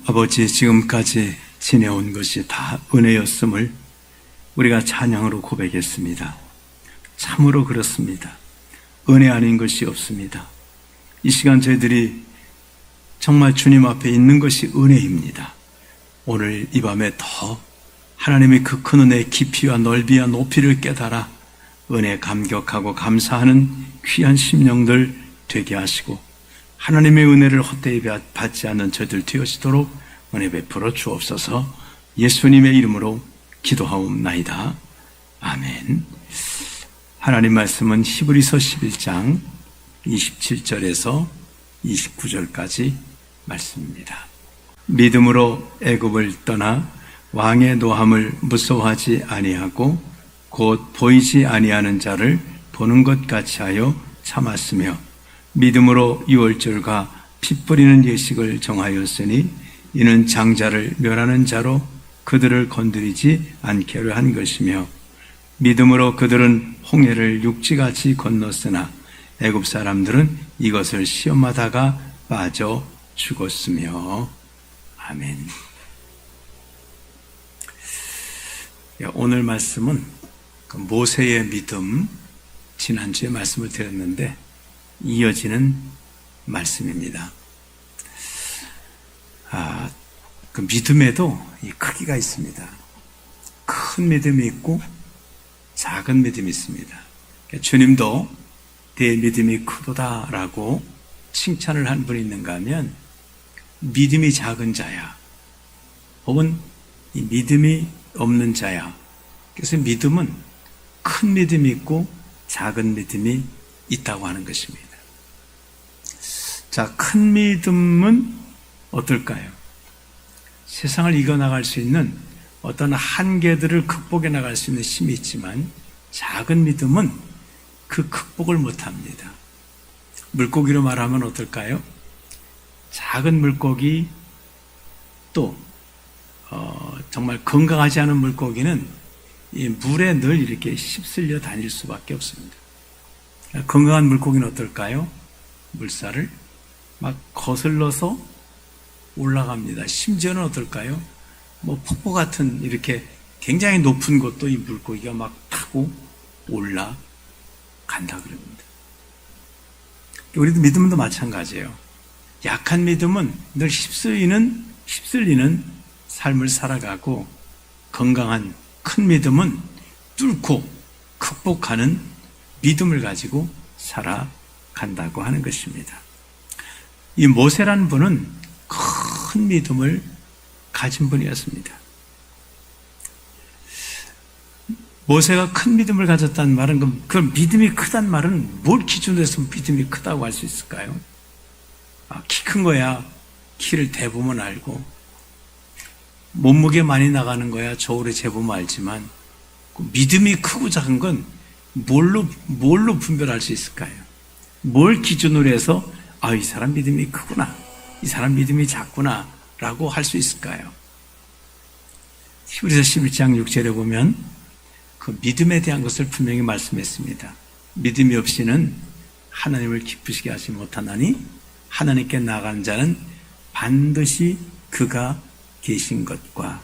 아버지, 지금까지 지내온 것이 다 은혜였음을 우리가 찬양으로 고백했습니다. 참으로 그렇습니다. 은혜 아닌 것이 없습니다. 이 시간 저희들이 정말 주님 앞에 있는 것이 은혜입니다. 오늘 이 밤에 더 하나님의 그 큰 은혜의 깊이와 넓이와 높이를 깨달아 은혜 감격하고 감사하는 귀한 심령들 되게 하시고 하나님의 은혜를 헛되이 받지 않는 저희들 되어지도록 은혜 베풀어 주옵소서. 예수님의 이름으로 기도하옵나이다. 아멘. 하나님 말씀은 히브리서 11장 27절에서 29절까지 말씀입니다. 믿음으로 애굽을 떠나 왕의 노함을 무서워하지 아니하고 곧 보이지 아니하는 자를 보는 것 같이 하여 참았으며 믿음으로 유월절과 피 뿌리는 예식을 정하였으니 이는 장자를 멸하는 자로 그들을 건드리지 않게로 한 것이며 믿음으로 그들은 홍해를 육지같이 건넜으나 애굽 사람들은 이것을 시험하다가 빠져 죽었으며. 아멘. 오늘 말씀은 모세의 믿음, 지난주에 말씀을 드렸는데 이어지는 말씀입니다. 그 믿음에도 이 크기가 있습니다. 큰 믿음이 있고 작은 믿음이 있습니다. 주님도 내 믿음이 크도다라고 칭찬을 한 분이 있는가 하면 믿음이 작은 자야, 혹은 이 믿음이 없는 자야. 그래서 믿음은 큰 믿음이 있고 작은 믿음이 있다고 하는 것입니다. 자, 큰 믿음은 어떨까요? 세상을 이겨나갈 수 있는 어떤 한계들을 극복해 나갈 수 있는 힘이 있지만 작은 믿음은 그 극복을 못합니다. 물고기로 말하면 어떨까요? 작은 물고기 또 정말 건강하지 않은 물고기는 이 물에 늘 이렇게 휩쓸려 다닐 수밖에 없습니다. 건강한 물고기는 어떨까요? 물살을 막 거슬러서 올라갑니다. 심지어는 어떨까요? 폭포 같은 이렇게 굉장히 높은 곳도 이 물고기가 막 타고 올라간다 그럽니다. 우리도 믿음도 마찬가지예요. 약한 믿음은 늘 휩쓸리는 삶을 살아가고 건강한 큰 믿음은 뚫고 극복하는 믿음을 가지고 살아간다고 하는 것입니다. 이 모세라는 분은 큰 믿음을 가진 분이었습니다. 모세가 큰 믿음을 가졌다는 말은 그 믿음이 크다는 말은 뭘 기준으로 해서 믿음이 크다고 할 수 있을까요? 키 큰 거야 키를 대보면 알고, 몸무게 많이 나가는 거야 저울에 재보면 알지만 믿음이 크고 작은 건 뭘로 분별할 수 있을까요? 뭘 기준으로 해서 이 사람 믿음이 크구나, 이 사람 믿음이 작구나 라고 할 수 있을까요? 히브리서 11장 6절에 보면 그 믿음에 대한 것을 분명히 말씀했습니다. 믿음이 없이는 하나님을 기쁘시게 하지 못하나니 하나님께 나아가는 자는 반드시 그가 계신 것과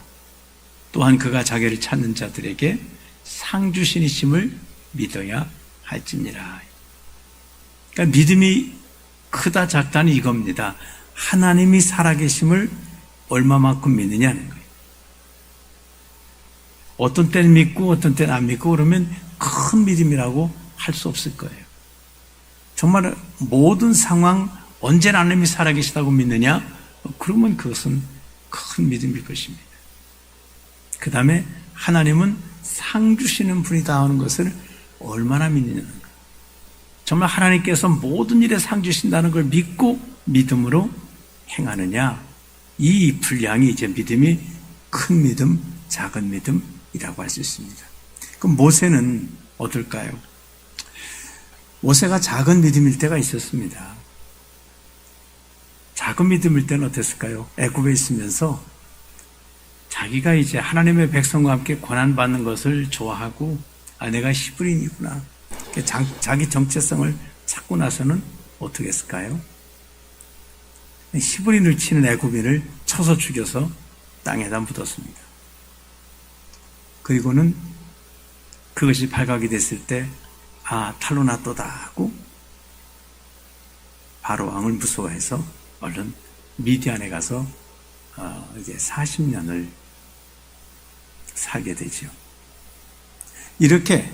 또한 그가 자기를 찾는 자들에게 상 주시니심을 믿어야 할지니라. 그러니까 믿음이 크다 작다는 이겁니다. 하나님이 살아계심을 얼마만큼 믿느냐는 거예요. 어떤 때는 믿고 어떤 때는 안 믿고 그러면 큰 믿음이라고 할 수 없을 거예요. 정말 모든 상황 언제나 하나님이 살아계시다고 믿느냐? 그러면 그것은 큰 믿음일 것입니다. 그 다음에 하나님은 상 주시는 분이다 하는 것을 얼마나 믿느냐는 거예요. 정말 하나님께서 모든 일에 상 주신다는 걸 믿고 믿음으로 행하느냐? 이 분량이 이제 믿음이 큰 믿음, 작은 믿음이라고 할 수 있습니다. 그럼 모세는 어떨까요? 모세가 작은 믿음일 때가 있었습니다. 작은 믿음일 때는 어땠을까요? 애굽에 있으면서 자기가 이제 하나님의 백성과 함께 고난받는 것을 좋아하고 내가 히브리인이구나, 자기 정체성을 찾고 나서는 어떻게 했을까요? 히브리인을 치는 애굽인을 저 쳐서 죽여서 땅에다 묻었습니다. 그리고는 그것이 발각이 됐을 때 탈로나또다 하고 바로 왕을 무서워해서 얼른 미디안에 가서 이제 40년을 살게 되죠. 이렇게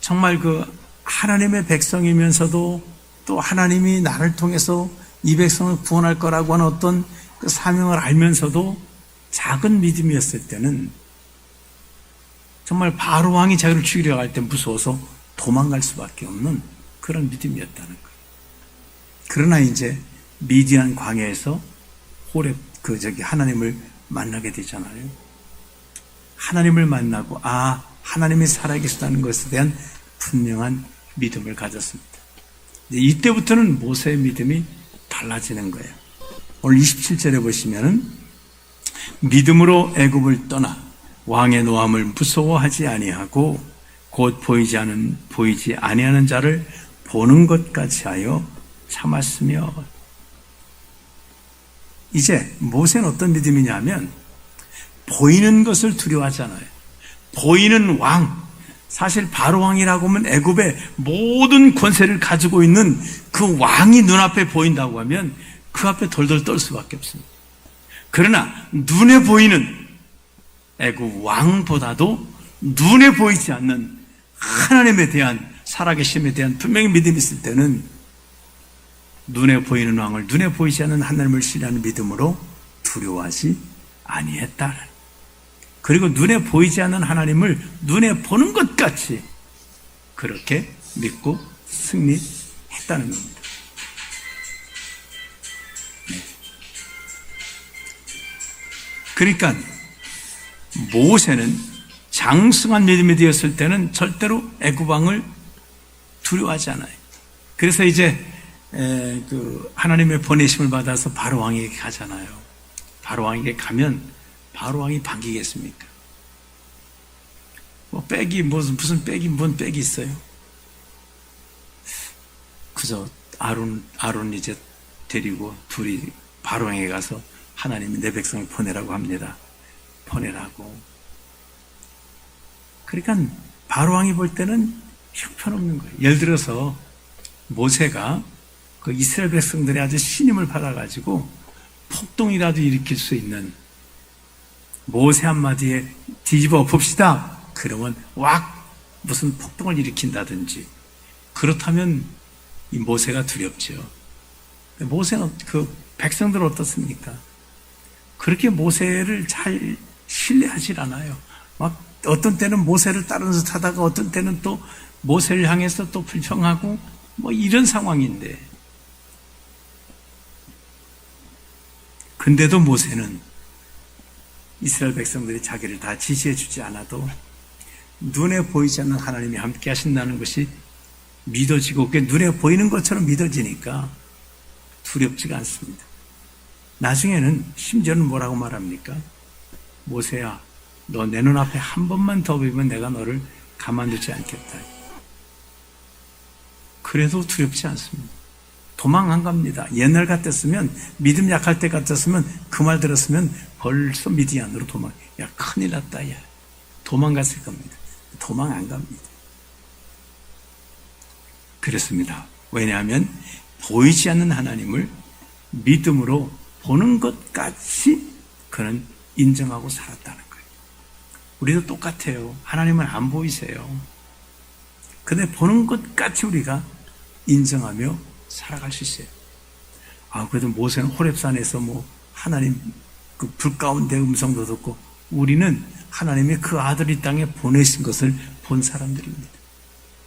정말 그 하나님의 백성이면서도 또 하나님이 나를 통해서 이 백성을 구원할 거라고 하는 어떤 그 사명을 알면서도 작은 믿음이었을 때는 정말 바로 왕이 자기를 죽이려고 할 때 무서워서 도망갈 수밖에 없는 그런 믿음이었다는 거예요. 그러나 이제 미디안 광야에서 호렙 하나님을 만나게 되잖아요. 하나님을 만나고 하나님이 살아계시다는 것에 대한 분명한 믿음을 가졌습니다. 이때부터는 모세의 믿음이 달라지는 거예요. 오늘 27절에 보시면은 믿음으로 애굽을 떠나 왕의 노함을 무서워하지 아니하고 곧 보이지 아니하는 자를 보는 것 같이 하여 참았으며. 이제 모세는 어떤 믿음이냐면 보이는 것을 두려워하잖아요. 보이는 왕, 사실 바로 왕이라고 하면 애굽의 모든 권세를 가지고 있는 그 왕이 눈앞에 보인다고 하면 그 앞에 덜덜 떨 수밖에 없습니다. 그러나 눈에 보이는 애굽 왕보다도 눈에 보이지 않는 하나님에 대한 살아계심에 대한 분명히 믿음이 있을 때는 눈에 보이는 왕을, 눈에 보이지 않는 하나님을 신뢰하는 믿음으로 두려워하지 아니했다. 그리고 눈에 보이지 않는 하나님을 눈에 보는 것 같이 그렇게 믿고 승리했다는 겁니다. 그러니까 모세는 장승한 믿음이 되었을 때는 절대로 애굽 왕을 두려워하지 않아요. 그래서 이제 하나님의 보내심을 받아서 바로 왕에게 가잖아요. 바로 왕에게 가면 바로 왕이 반기겠습니까? 무슨 백이 뭔 백이 있어요? 그저 아론 이제 데리고 둘이 바로 왕에게 가서 하나님이 내 백성을 보내라고 합니다. 보내라고. 그러니까 바로 왕이 볼 때는 형편없는 거예요. 예를 들어서 모세가 그 이스라엘 백성들이 아주 신임을 받아가지고 폭동이라도 일으킬 수 있는 모세 한마디에 뒤집어 엎읍시다. 그러면 무슨 폭동을 일으킨다든지. 그렇다면 이 모세가 두렵죠. 모세는 그 백성들은 어떻습니까? 그렇게 모세를 잘 신뢰하지 않아요. 어떤 때는 모세를 따르면서 타다가 어떤 때는 또 모세를 향해서 또 불평하고 이런 상황인데, 근데도 모세는 이스라엘 백성들이 자기를 다 지지해 주지 않아도 눈에 보이지 않는 하나님이 함께 하신다는 것이 믿어지고, 그게 눈에 보이는 것처럼 믿어지니까 두렵지가 않습니다. 나중에는 심지어는 뭐라고 말합니까? 모세야, 너 내 눈앞에 한 번만 더 보이면 내가 너를 가만두지 않겠다. 그래도 두렵지 않습니다. 도망 안 갑니다. 옛날 같았으면, 믿음 약할 때 같았으면 그 말 들었으면 벌써 미디안으로 야, 큰일 났다, 야. 도망갔을 겁니다. 도망 안 갑니다. 그렇습니다. 왜냐하면 보이지 않는 하나님을 믿음으로 보는 것 같이 그는 인정하고 살았다는 거예요. 우리도 똑같아요. 하나님은 안 보이세요. 근데 보는 것 같이 우리가 인정하며 살아갈 수 있어요. 그래도 모세는 호렙산에서 하나님 그 불 가운데 음성도 듣고, 우리는 하나님의 그 아들 이 땅에 보내신 것을 본 사람들입니다.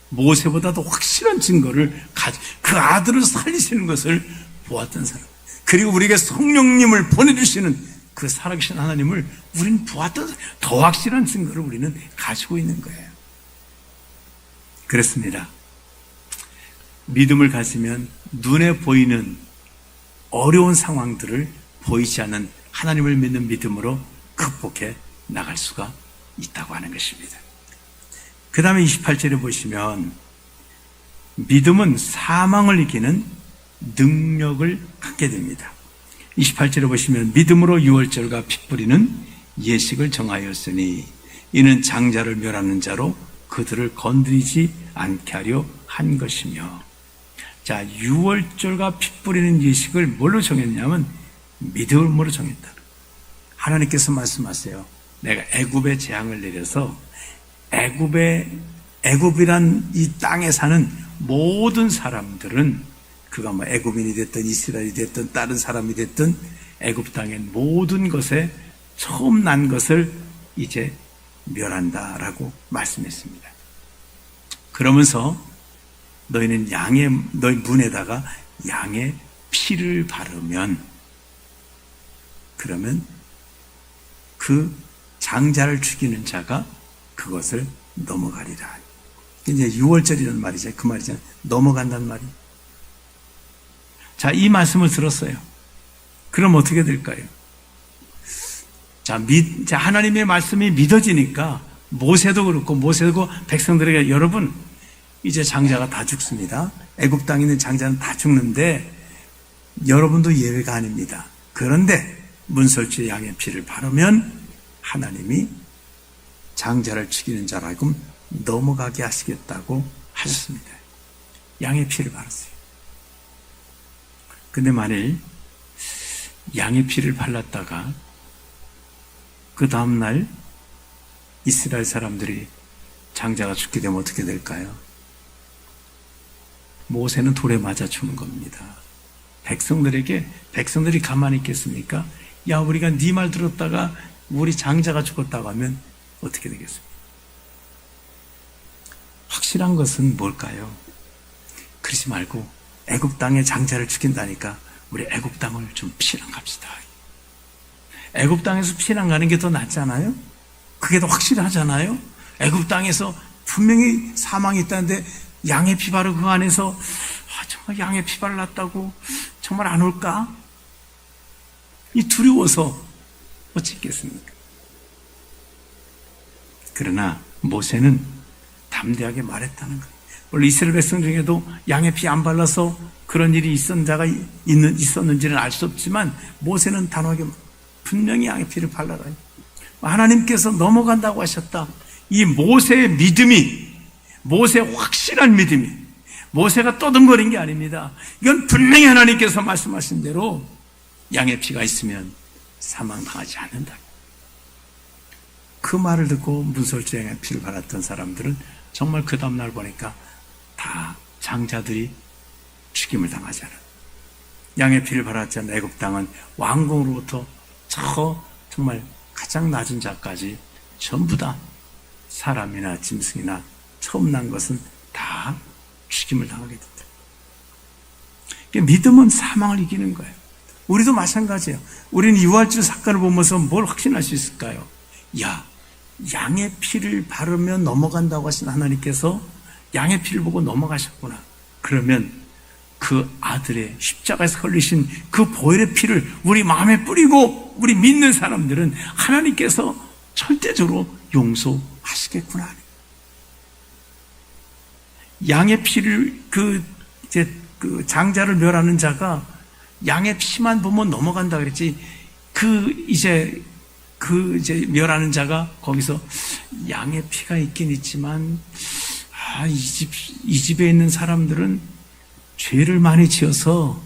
모세보다도 확실한 증거를 그 아들을 살리시는 것을 보았던 사람, 그리고 우리에게 성령님을 보내주시는 그 살아계신 하나님을 우리는 보았던, 더 확실한 증거를 우리는 가지고 있는 거예요. 그렇습니다. 믿음을 가지면 눈에 보이는 어려운 상황들을 보이지 않는 하나님을 믿는 믿음으로 극복해 나갈 수가 있다고 하는 것입니다. 그 다음에 28절에 보시면 믿음은 사망을 이기는 능력을 갖게 됩니다. 28절에 보시면 믿음으로 유월절과 핏뿌리는 예식을 정하였으니 이는 장자를 멸하는 자로 그들을 건드리지 않게 하려 한 것이며. 자, 유월절과 핏뿌리는 예식을 뭘로 정했냐면 믿음으로 정했다. 하나님께서 말씀하세요. 내가 애굽에 재앙을 내려서 애굽이란 이 땅에 사는 모든 사람들은 그가 뭐 애굽인이 됐든 이스라엘이 됐든 다른 사람이 됐든 애굽 땅의 모든 것에 처음 난 것을 이제 멸한다라고 말씀했습니다. 그러면서 너희는 너희 문에다가 양의 피를 바르면 그러면 그 장자를 죽이는 자가 그것을 넘어가리라. 이제 6월절이라는 말이죠. 그 말이잖아요. 넘어간다는 말이. 자, 이 말씀을 들었어요. 그럼 어떻게 될까요? 자, 하나님의 말씀이 믿어지니까 모세도 그렇고 백성들에게 여러분 이제 장자가 다 죽습니다. 애굽 땅에 있는 장자는 다 죽는데 여러분도 예외가 아닙니다. 그런데 문설주의 양의 피를 바르면 하나님이 장자를 죽이는 자로 하여금 넘어가게 하시겠다고 하셨습니다. 양의 피를 바랐어요. 근데 만일 양의 피를 발랐다가 그 다음날 이스라엘 사람들이 장자가 죽게 되면 어떻게 될까요? 모세는 돌에 맞아 죽는 겁니다. 백성들이 가만히 있겠습니까? 야, 우리가 네 말 들었다가 우리 장자가 죽었다고 하면 어떻게 되겠습니까? 확실한 것은 뭘까요? 그러지 말고 애굽 땅에 장자를 죽인다니까 우리 애굽 땅을 좀 피난 갑시다. 애굽 땅에서 피난 가는 게 더 낫잖아요? 그게 더 확실하잖아요? 애굽 땅에서 분명히 사망이 있다는데 양의 피 바르고 그 안에서 정말 양의 피 발랐다고 정말 안 올까? 이 두려워서 어찌겠습니까? 그러나 모세는 담대하게 말했다는 거예요. 원래 이스라엘 백성 중에도 양의 피 안 발라서 그런 일이 있었는지는 알 수 없지만 모세는 단호하게 분명히 양의 피를 발라라. 하나님께서 넘어간다고 하셨다. 이 모세의 믿음이, 모세의 확실한 믿음이, 모세가 떠듬거린 게 아닙니다. 이건 분명히 하나님께서 말씀하신 대로 양의 피가 있으면 사망당하지 않는다. 그 말을 듣고 문설주의 양의 피를 발랐던 사람들은 정말 그 다음날 보니까 다 장자들이 죽임을 당하잖아. 양의 피를 발랐던 애굽 땅은 왕궁으로부터 정말 가장 낮은 자까지 전부 다 사람이나 짐승이나 처음 난 것은 다 죽임을 당하게 된다. 믿음은 사망을 이기는 거예요. 우리도 마찬가지예요. 우리는 유월절 사건을 보면서 뭘 확신할 수 있을까요? 양의 피를 바르면 넘어간다고 하신 하나님께서 양의 피를 보고 넘어가셨구나. 그러면 그 아들의 십자가에서 흘리신 그 보혈의 피를 우리 마음에 뿌리고 우리 믿는 사람들은 하나님께서 절대적으로 용서하시겠구나. 양의 피를 그 장자를 멸하는 자가 양의 피만 보면 넘어간다 그랬지. 이제 멸하는 자가 거기서 양의 피가 있긴 있지만 이 집에 있는 사람들은 죄를 많이 지어서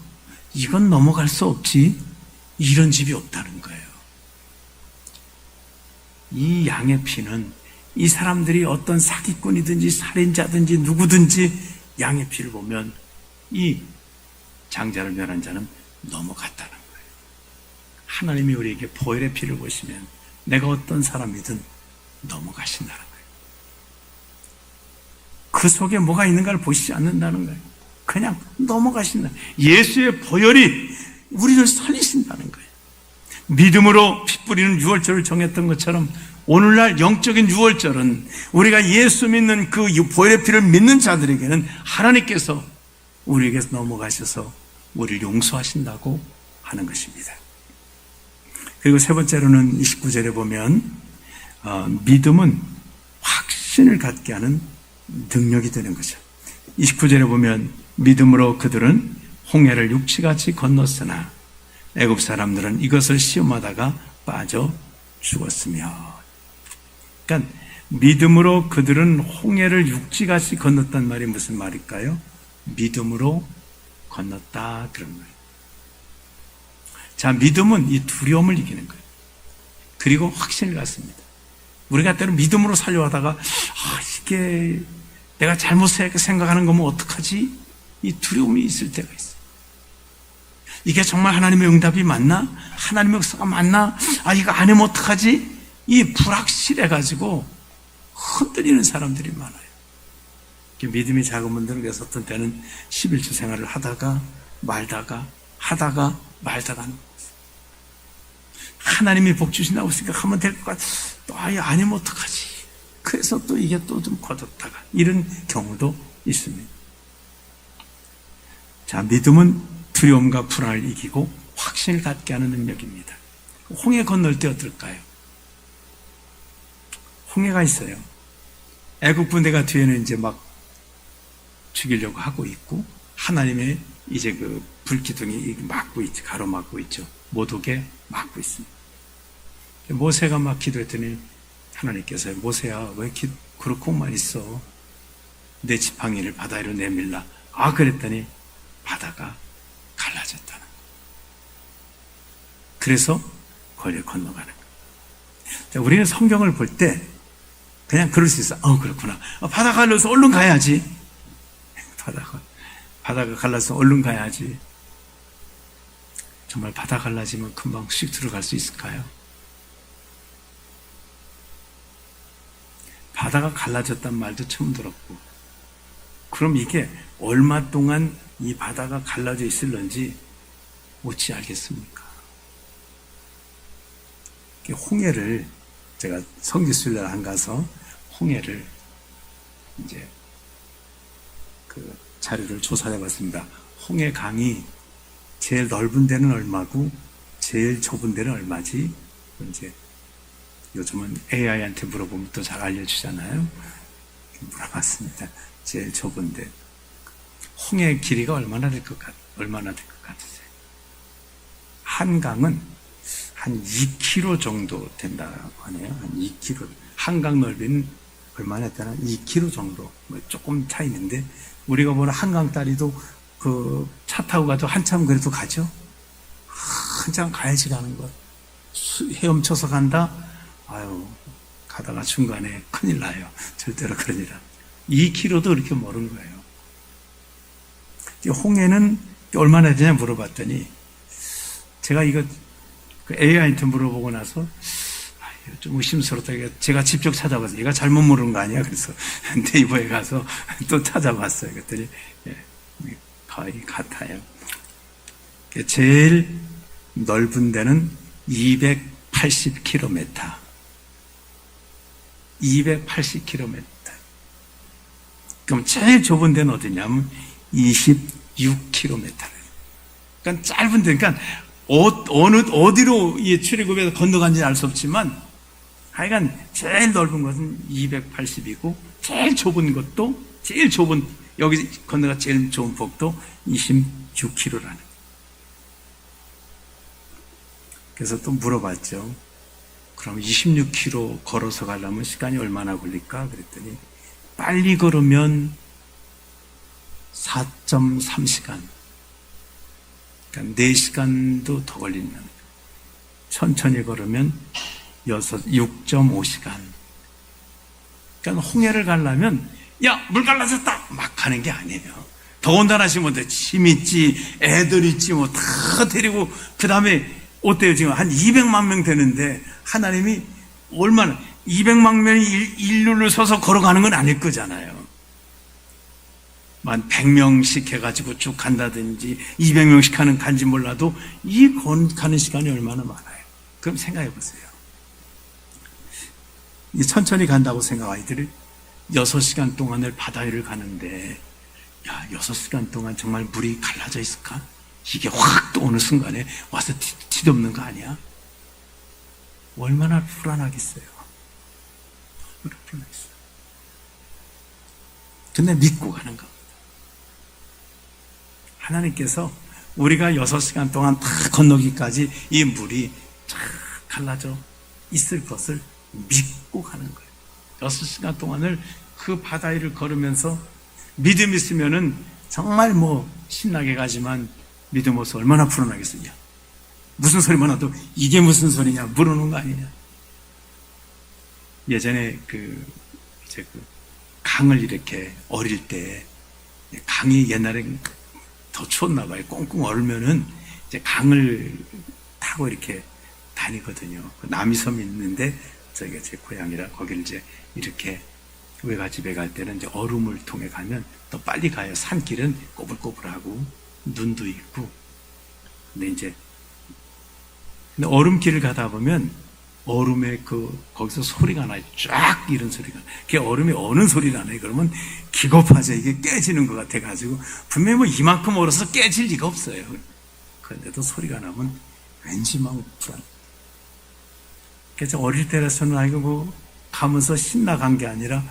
이건 넘어갈 수 없지. 이런 집이 없다는 거예요. 이 양의 피는 이 사람들이 어떤 사기꾼이든지 살인자든지 누구든지 양의 피를 보면 이 장자를 멸한 자는 넘어갔다는 거예요. 하나님이 우리에게 보혈의 피를 보시면 내가 어떤 사람이든 넘어가신다는 거예요. 그 속에 뭐가 있는가를 보시지 않는다는 거예요. 그냥 넘어가신다. 예수의 보혈이 우리를 살리신다는 거예요. 믿음으로 피 뿌리는 유월절을 정했던 것처럼 오늘날 영적인 유월절은 우리가 예수 믿는 그 보혈의 피를 믿는 자들에게는 하나님께서 우리에게서 넘어가셔서 우리를 용서하신다고 하는 것입니다. 그리고 세 번째로는 29절에 보면 믿음은 확신을 갖게 하는 능력이 되는 거죠. 29절에 보면 믿음으로 그들은 홍해를 육지같이 건넜으나 애굽 사람들은 이것을 시험하다가 빠져 죽었으며. 그러니까 믿음으로 그들은 홍해를 육지같이 건넜단 말이 무슨 말일까요? 믿음으로 건넜다 그런 거예요. 자, 믿음은 이 두려움을 이기는 거예요. 그리고 확신을 갖습니다. 우리가 때로 믿음으로 살려하다가 이게 내가 잘못 생각하는 거면 어떡하지? 이 두려움이 있을 때가 있어요. 이게 정말 하나님의 응답이 맞나? 하나님의 역사가 맞나? 이거 안 하면 어떡하지? 이 불확실해가지고 흔들리는 사람들이 많아요. 믿음이 작은 분들은 그래서 어떤 때는 11주 생활을 하다가 말다가 하다가 말다가 하는 거예요. 하나님이 복 주신다고 생각하면 될 것 같아. 또 아니면 어떡하지? 그래서 또 이게 또 좀 거뒀다가 이런 경우도 있습니다. 자, 믿음은 두려움과 불안을 이기고 확신을 갖게 하는 능력입니다. 홍해 건널 때 어떨까요? 홍해가 있어요. 애국 군대가 뒤에는 이제 막 죽이려고 하고 있고, 하나님의 이제 그 불기둥이 막고 있죠. 가로막고 있죠. 못 오게 막고 있습니다. 모세가 막 기도했더니 하나님께서 모세야 왜 이렇게 그렇게만 있어? 내 지팡이를 바다 위로 내밀라. 그랬더니 바다가 갈라졌다는 거예요. 그래서 거리를 건너가는 거예요. 자, 우리는 성경을 볼 때 그냥 그럴 수 있어. 그렇구나. 바다 갈라서 얼른 가야지. 바다가 갈라서 얼른 가야지. 정말 바다 갈라지면 금방 씩 들어갈 수 있을까요? 바다가 갈라졌단 말도 처음 들었고, 그럼 이게 얼마 동안 이 바다가 갈라져 있을런지 어찌 알겠습니까? 홍해를 제가 성지순례를 안 가서 홍해를 이제 그 자료를 조사해 봤습니다. 홍해 강이 제일 넓은 데는 얼마고 제일 좁은 데는 얼마지? 이제 요즘은 AI한테 물어보면 또 잘 알려주잖아요. 물어봤습니다. 제일 좁은 데 홍해 길이가 얼마나 될 것 같으세요? 한강은 한 2km 정도 된다고 하네요. 한 2km. 한강 넓이는 얼마나 했다나 2km 정도. 조금 차 있는데, 우리가 보는 한강 다리도 그 차 타고 가도 한참 그래도 가죠? 한참 가야지 가는 것. 헤엄쳐서 간다? 가다가 중간에 큰일 나요. 절대로 그런 일 안. 2km도 그렇게 멀은 거예요. 홍해는 얼마나 되냐 물어봤더니, 제가 이거 AI한테 물어보고 나서 좀 의심스럽다. 제가 직접 찾아봤어요. 얘가 잘못 물은 거 아니야? 그래서 네이버에 가서 또 찾아봤어요. 그랬더니 거의 같아요. 제일 넓은 데는 280km. 280km. 그럼 제일 좁은 데는 어디냐면 26km. 그러니까 짧은 데, 그러니까 어디로 이 출애굽에서 건너간지는 알 수 없지만, 하여간 제일 넓은 것은 280이고, 제일 좁은 것도, 여기 건너가 제일 좁은 폭도 26km라는 거예요. 그래서 또 물어봤죠. 그럼 26km 걸어서 가려면 시간이 얼마나 걸릴까? 그랬더니, 빨리 걸으면 4.3시간. 그러니까 4시간도 더 걸린다는 거예요. 천천히 걸으면 6.5시간. 그러니까 홍해를 가려면 물 갈라졌다 막 가는 게 아니에요. 더군다나 지금 짐 있지, 애들 있지, 다 데리고, 그 다음에 어때요? 지금 한 200만 명 되는데 하나님이 얼마나 200만 명이 일률로 서서 걸어가는 건 아닐 거잖아요. 만 100명씩 해가지고 쭉 간다든지 200명씩 간지 몰라도 이 가는 시간이 얼마나 많아요. 그럼 생각해 보세요. 이 천천히 간다고 생각 아이들이 6시간 동안을 바다 위를 가는데, 6시간 동안 정말 물이 갈라져 있을까? 이게 확 또 어느 순간에 와서 뒤덮는 거 아니야? 얼마나 불안하겠어요. 불안하겠어요. 근데 믿고 가는 겁니다. 하나님께서 우리가 6시간 동안 다 건너기까지 이 물이 쫙 갈라져 있을 것을 믿고 가는 거예요. 6시간 동안을 그 바다 위를 걸으면서 믿음 있으면은 정말 신나게 가지만 믿음 없어 얼마나 불안하겠어요. 무슨 소리만 나도 이게 무슨 소리냐 물어놓은 거 아니냐. 예전에 이제 강을 이렇게 어릴 때 강이 옛날에 더 추웠나 봐요. 꽁꽁 얼면은 이제 강을 타고 이렇게 다니거든요. 남이섬이 있는데 저기가 제 고향이라 거기를 이제 이렇게 외갓집에 갈 때는 이제 얼음을 통해 가면 더 빨리 가요. 산길은 꼬불꼬불하고 눈도 있고. 근데 얼음길을 가다 보면 얼음에 거기서 소리가 나요. 쫙 이런 소리가. 그게 얼음이 어는 소리가 나요. 그러면 기겁하죠. 이게 깨지는 것 같아가지고 분명히 이만큼 얼어서 깨질 리가 없어요. 그런데도 소리가 나면 왠지 막 불안. 그래서 어릴 때라서는 가면서 신나간 게 아니라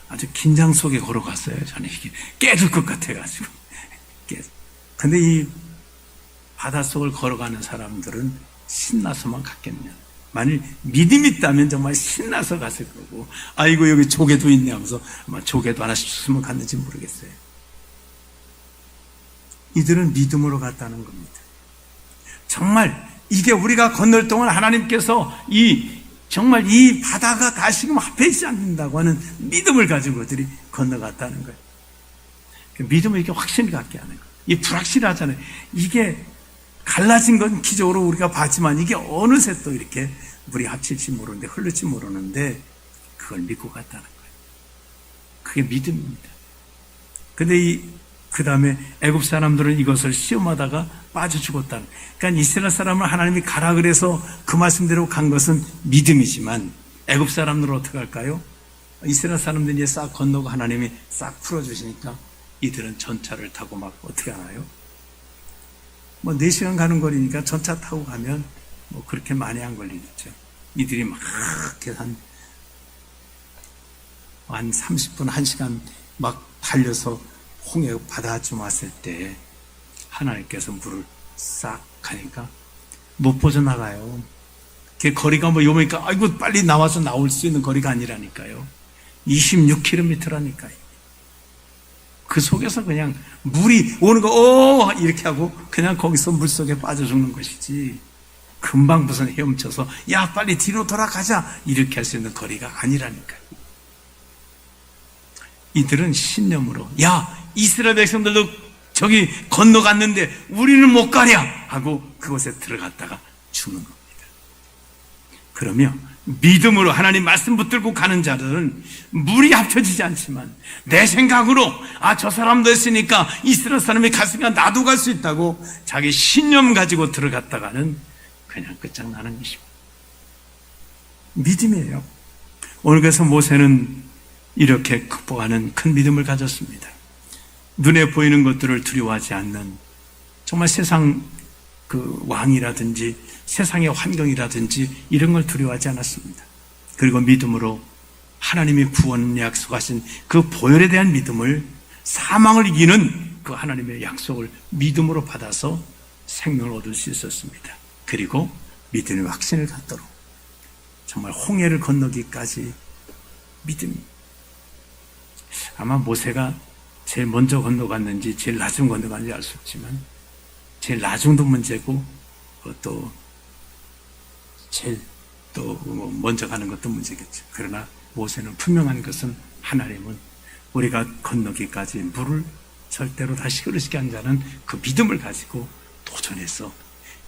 아주 긴장 속에 걸어갔어요. 저는 이게 깨질 것 같아가지고. 근데 이 바닷속을 걸어가는 사람들은 신나서만 갔겠냐. 만일 믿음이 있다면 정말 신나서 갔을 거고, 아이고 여기 조개도 있네 하면서 아마 조개도 하나씩 주스면 갔는지 모르겠어요. 이들은 믿음으로 갔다는 겁니다. 정말 이게 우리가 건널 동안 하나님께서 정말 이 바다가 다시금 앞에 있지 않는다고 하는 믿음을 가지고 그들이 건너갔다는 거예요. 믿음을 이렇게 확신을 갖게 하는 거예요. 이 불확실하잖아요. 이게 갈라진 건 기적으로 우리가 봤지만 이게 어느새 또 이렇게 물이 합칠지 모르는데 흘릴지 모르는데 그걸 믿고 갔다는 거예요. 그게 믿음입니다. 근데 그 다음에 애굽 사람들은 이것을 시험하다가 빠져 죽었다는. 그러니까 이스라엘 사람을 하나님이 가라 그래서 그 말씀대로 간 것은 믿음이지만 애굽 사람들은 어떻게 할까요? 이스라엘 사람들이 이제 싹 건너고 하나님이 싹 풀어주시니까 이들은 전차를 타고 막 어떻게 하나요? 4시간 가는 거리니까 전차 타고 가면 그렇게 많이 안 걸리겠죠. 이들이 막 한 30분, 1시간 막 달려서 홍해 바다쯤 왔을 때 하나님께서 물을 싹 가니까 못 빠져나가요. 그 거리가 요보니까 아이고 빨리 나와서 나올 수 있는 거리가 아니라니까요. 26km라니까요. 그 속에서 그냥 물이 오는 거 이렇게 하고 그냥 거기서 물속에 빠져 죽는 것이지 금방 무슨 헤엄쳐서 야 빨리 뒤로 돌아가자 이렇게 할 수 있는 거리가 아니라니까요. 이들은 신념으로 야 이스라엘 백성들도 저기 건너갔는데 우리는 못 가랴 하고 그곳에 들어갔다가 죽는 겁니다. 그러면 믿음으로 하나님 말씀 붙들고 가는 자들은 물이 합쳐지지 않지만 내 생각으로 저 사람도 했으니까 이스라엘 사람이 갔으니까 나도 갈 수 있다고 자기 신념 가지고 들어갔다가는 그냥 끝장나는 것입니다. 믿음이에요. 오늘 그래서 모세는 이렇게 극복하는 큰 믿음을 가졌습니다. 눈에 보이는 것들을 두려워하지 않는 정말 세상 왕이라든지 세상의 환경이라든지 이런 걸 두려워하지 않았습니다. 그리고 믿음으로 하나님이 구원 약속하신 그 보혈에 대한 믿음을 사망을 이기는 그 하나님의 약속을 믿음으로 받아서 생명을 얻을 수 있었습니다. 그리고 믿음의 확신을 갖도록 정말 홍해를 건너기까지 믿음. 아마 모세가 제일 먼저 건너갔는지 제일 나중 건너갔는지 알 수 없지만 제일 나중도 문제고 또 제일 먼저 가는 것도 문제겠죠. 그러나 모세는 분명한 것은 하나님은 우리가 건너기까지 물을 절대로 다시 흐르시게 한 자는 그 믿음을 가지고 도전해서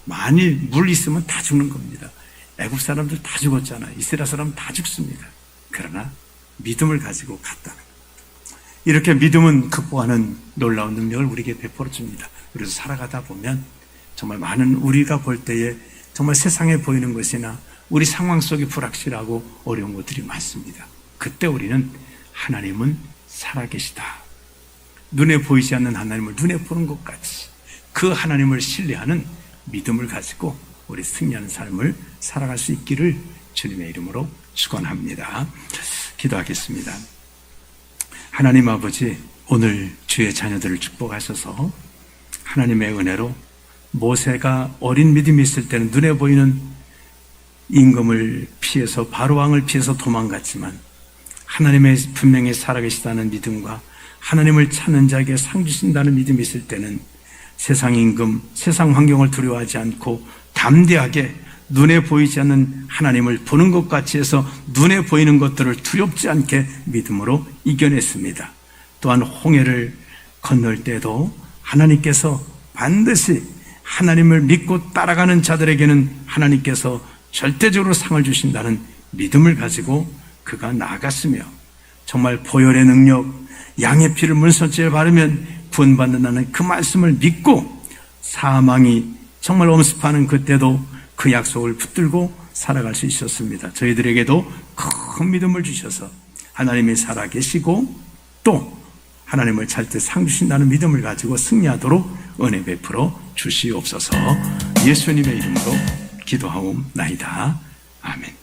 만일 물 있으면 다 죽는 겁니다. 애굽 사람들 다 죽었잖아요. 이스라엘 사람 다 죽습니다. 그러나 믿음을 가지고 갔다는 겁니다. 이렇게 믿음은 극복하는 놀라운 능력을 우리에게 베풀어 줍니다. 그래서 살아가다 보면 정말 많은 우리가 볼 때에 정말 세상에 보이는 것이나 우리 상황 속이 불확실하고 어려운 것들이 많습니다. 그때 우리는 하나님은 살아계시다. 눈에 보이지 않는 하나님을 눈에 보는 것 같이 그 하나님을 신뢰하는 믿음을 가지고 우리 승리하는 삶을 살아갈 수 있기를 주님의 이름으로 축원합니다. 기도하겠습니다. 하나님 아버지, 오늘 주의 자녀들을 축복하셔서 하나님의 은혜로 모세가 어린 믿음이 있을 때는 눈에 보이는 임금을 피해서 바로왕을 피해서 도망갔지만 하나님의 분명히 살아계시다는 믿음과 하나님을 찾는 자에게 상 주신다는 믿음이 있을 때는 세상 임금, 세상 환경을 두려워하지 않고 담대하게 눈에 보이지 않는 하나님을 보는 것 같이 해서 눈에 보이는 것들을 두렵지 않게 믿음으로 이겨냈습니다. 또한 홍해를 건널 때도 하나님께서 반드시 하나님을 믿고 따라가는 자들에게는 하나님께서 절대적으로 상을 주신다는 믿음을 가지고 그가 나아갔으며 정말 보혈의 능력, 양의 피를 문선지에 바르면 구원받는다는 그 말씀을 믿고 사망이 정말 엄습하는 그때도 그 약속을 붙들고 살아갈 수 있었습니다. 저희들에게도 큰 믿음을 주셔서 하나님이 살아계시고 또 하나님을 잘 때 상 주신다는 믿음을 가지고 승리하도록 은혜 베풀어 주시옵소서. 예수님의 이름으로 기도하옵나이다. 아멘.